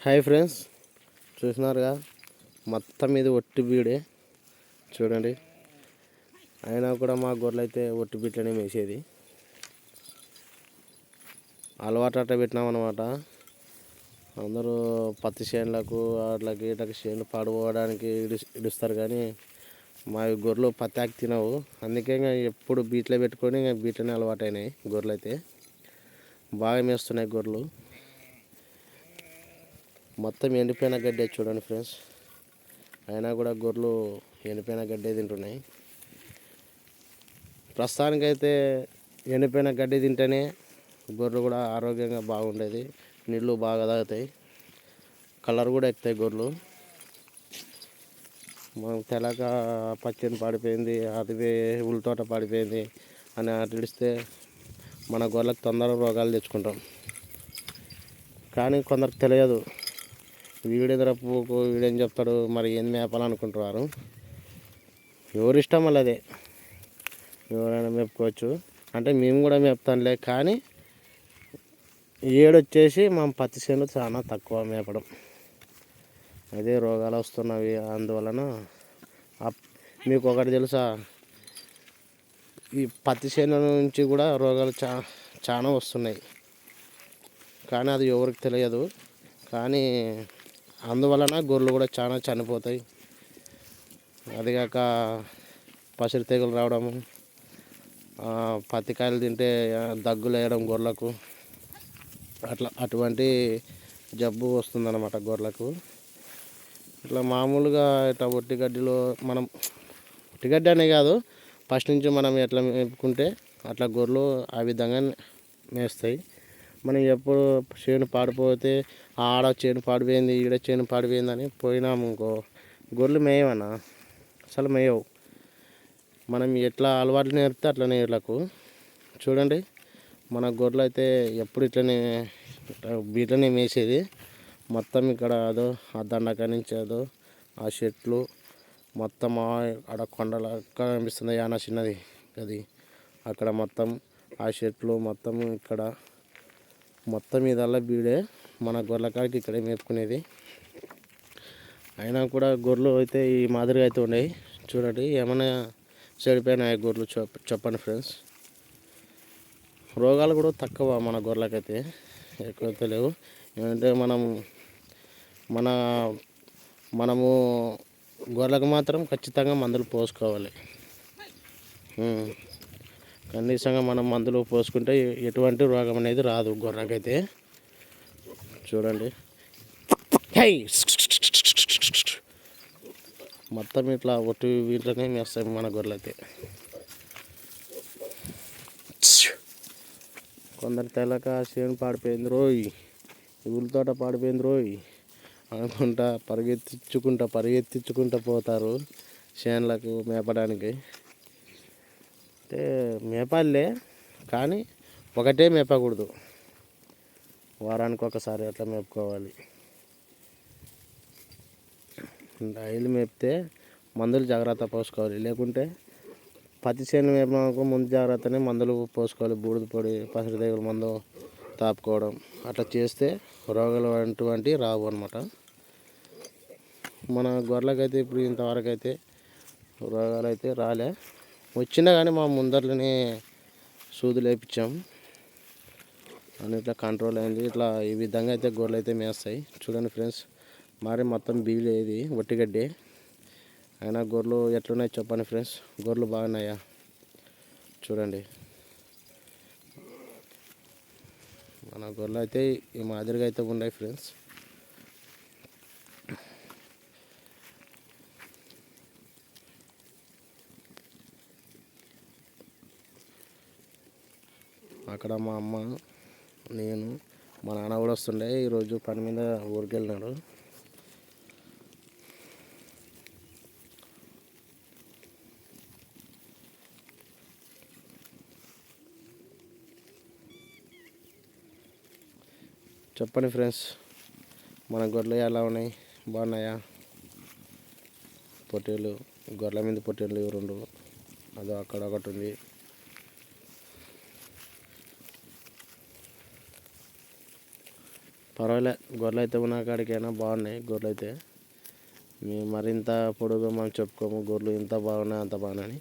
Hi friends, చూసినారుగా మొత్తం ఇది ఒట్టి బీడే చూడండి. అయినా కూడా మా గొర్రెలు అయితే ఒట్టి బిట్లనే మేసేది. అలవాటు అట్ట పెట్టినామన్నమాట. అందరూ పత్తి చేనులకు అట్లకి ఇట్లకి చేనులు పాడుకోవడానికి ఇడుస్తారు, కానీ మా గొర్రెలు పత్తి తినవు. అందుకే ఇంకా ఎప్పుడు బీట్లే పెట్టుకొని ఇంకా బీట్లనే అలవాటు అయినాయి. గొర్రెలు అయితే బాగా మేస్తున్నాయి గొర్రెలు. మొత్తం ఎండిపోయిన గడ్డే చూడండి ఫ్రెండ్స్. అయినా కూడా గొర్రెలు ఎండిపోయిన గడ్డే తింటున్నాయి. ప్రస్తుతానికైతే ఎండిపోయిన గడ్డి తింటేనే గొర్రెలు కూడా ఆరోగ్యంగా బాగుండేది. నీళ్ళు బాగా తాగుతాయి, కలర్ కూడా ఎక్కుతాయి గొర్రెలు. మనం తెలక పచ్చని పడిపోయింది, అది ఉల్లితోట పడిపోయింది అని అడిస్తే మన గొర్రెలకు తొందరగా రోగాలు తెచ్చుకుంటాం. కానీ కొందరికి తెలియదు, వీడెదరపు వీడేం చెప్తాడు మరి ఏం మేపాలనుకుంటున్నారు. ఎవరిష్టం వల్ల అదే, ఎవరైనా మేపుకోవచ్చు. అంటే మేము కూడా మేపుతాంలే, కానీ ఏడొచ్చేసి మా పత్తి చేను చాలా తక్కువ మేపడం. అదే రోగాలు వస్తున్నవి. అందువలన మీకు ఒకటి తెలుసా, ఈ పత్తి చేను నుంచి కూడా రోగాలు చాలా వస్తున్నాయి, కానీ అది ఎవరికి తెలియదు. కానీ అందువలన గొర్రెలు కూడా చాలా చనిపోతాయి. అదిగాక పసిరి తెగులు రావడము, పత్తికాయలు తింటే దగ్గులు వేయడం గొర్రెలకు, అటువంటి జబ్బు వస్తుందన్నమాట గొర్రెలకు. ఇట్లా మామూలుగా ఇట్లా ఒట్టిగడ్డిలో మనం ఒట్టిగడ్డి అనే కాదు, ఫస్ట్ నుంచి మనం ఎట్లా మేపుకుంటే అట్లా గొర్రెలు ఆ విధంగా మేస్తాయి. మనం ఎప్పుడు చేను పాడిపోతే ఆడ చేను పాడిపోయింది, ఈడ చేను పాడిపోయిందని పోయినాము ఇంకో గొర్రెలు మేయవన్నా, అసలు మేయవు. మనం ఎట్లా అలవాట్లు నేర్పితే అట్లనే వీళ్ళకు. చూడండి, మన గొర్రెలు అయితే ఎప్పుడు ఇట్లనే బీట్లనే మేసేది. మొత్తం ఇక్కడ అదో ఆ దండక నుంచి అదో ఆ చెట్లు మొత్తం ఆడ కొండల కనిపిస్తుంది యానా చిన్నది అది, అక్కడ మొత్తం ఆ చెట్లు మొత్తం ఇక్కడ మొత్తం ఇదల్లా బీడే. మన గొర్రెల కాడికి ఇక్కడే మేపుకునేది. అయినా కూడా గొర్రెలు అయితే ఈ మాదిరిగా అయితే ఉన్నాయి. చూడండి, ఏమైనా చెడిపోయినాయి గొర్రెలు చెప్పండి ఫ్రెండ్స్. రోగాలు కూడా తక్కువ మన గొర్రెలకైతే, ఎక్కువ తెలియవు. ఏమంటే మనము గొర్రెలకు మాత్రం ఖచ్చితంగా మందులు పోసుకోవాలి. కనీసంగా మనం మందులు పోసుకుంటే ఎటువంటి రోగం అనేది రాదు గొర్రెకైతే. చూడండి, మొత్తం ఇట్లా ఒట్టి వీటిలోనే మేస్తాయి మన గొర్రెలు అయితే. కొందరు తెలక చేను పాడిపోయింది రోయ్, ఉల్లితోట పాడిపోయింది రోయ్ అనుకుంటా పరిగెత్తించుకుంటా పోతారు చేనులకు మేపడానికి. అంటే మేపాలే, కానీ ఒకటే మేపకూడదు, వారానికి ఒకసారి అట్లా మేపుకోవాలి. డైలీ మేపితే మందులు జాగ్రత్త పోసుకోవాలి. లేకుంటే పత్తి చేను మేపకు ముందు జాగ్రత్తనే మందులు పోసుకోవాలి. బూడిద పొడి, పసిరి తెగులు మందు తాపుకోవడం అట్లా చేస్తే రోగాలు అటువంటివి రావు అన్నమాట. మన గొర్రెలకైతే ఇప్పుడు ఇంతవరకు అయితే రోగాలు అయితే రాలే. వచ్చినా కానీ మా ముందరలోనే సూదులు వేయించాం అని ఇట్లా కంట్రోల్ అయింది. ఇట్లా ఈ విధంగా అయితే గొర్రెలు అయితే మేస్తాయి. చూడండి ఫ్రెండ్స్, మరి మొత్తం బీలేది ఒట్టిగడ్డే. అయినా గొర్రెలు ఎట్లున్నాయి చెప్పండి ఫ్రెండ్స్. గొర్రెలు బాగున్నాయా? చూడండి, మన గొర్రెలు అయితే ఈ మాదిరిగా అయితే ఉన్నాయి ఫ్రెండ్స్. అక్కడ మా అమ్మ, నేను, మా నాన్న కూడా వస్తుండే. ఈరోజు పని మీద ఊరికి వెళ్ళినాడు. చెప్పండి ఫ్రెండ్స్, మన గొర్రెలు ఎలా ఉన్నాయి? బాగున్నాయా? పొట్టేళ్ళు, గొర్రెల మీద పొట్టేళ్ళు రెండు, అదో అక్కడ ఒకటి ఉంది. పర్వాలే, గొర్రెలు అయితే ఉన్న కాడికైనా బాగున్నాయి. గొర్రెలు అయితే మేము మరింత పొడుగు మనం చెప్పుకోము, గొర్రెలు ఇంత బాగున్నాయి అంత బాగున్నాయి.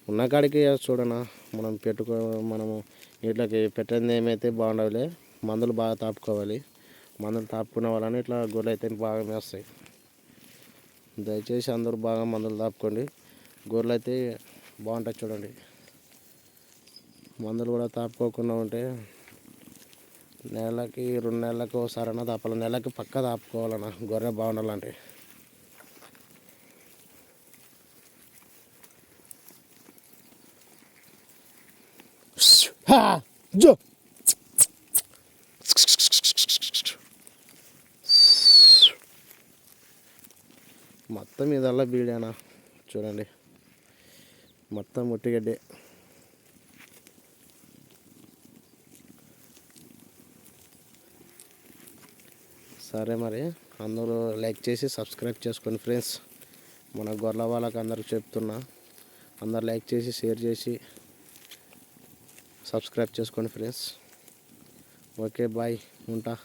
ఉన్న కాడికి చూడనా మనం మనము వీటికి పెట్టింది ఏమైతే బాగుండవులే. మందులు బాగా తాపుకోవాలి. మందులు తాపుకునే వాళ్ళని ఇట్లా గొర్రెలు అయితే బాగా మేస్తాయి. దయచేసి అందరూ బాగా మందులు తాపుకోండి. గొర్రెలు అయితే బాగుంటాయి చూడండి. మందులు కూడా తాపుకోకుండా ఉంటే నెలకి 2 నెలలకు ఒకసారైనా తాపాలి. నెలకి పక్కా తాపుకోవాలన్నా గొర్రె బాగుండాలంటే. జో మొత్తం ఇదల్లా బీడేనా చూడండి, మొత్తం ముట్టిగడ్డే. సరే మరి అందరూ లైక్ చేసి సబ్స్క్రైబ్ చేసుకోండి ఫ్రెండ్స్. మన గొర్రెల వాళ్ళకి అందరికి చెప్తున్నా, అందరు లైక్ చేసి షేర్ చేసి సబ్స్క్రైబ్ చేసుకోండి ఫ్రెండ్స్. ఓకే బాయ్, ఉంటా.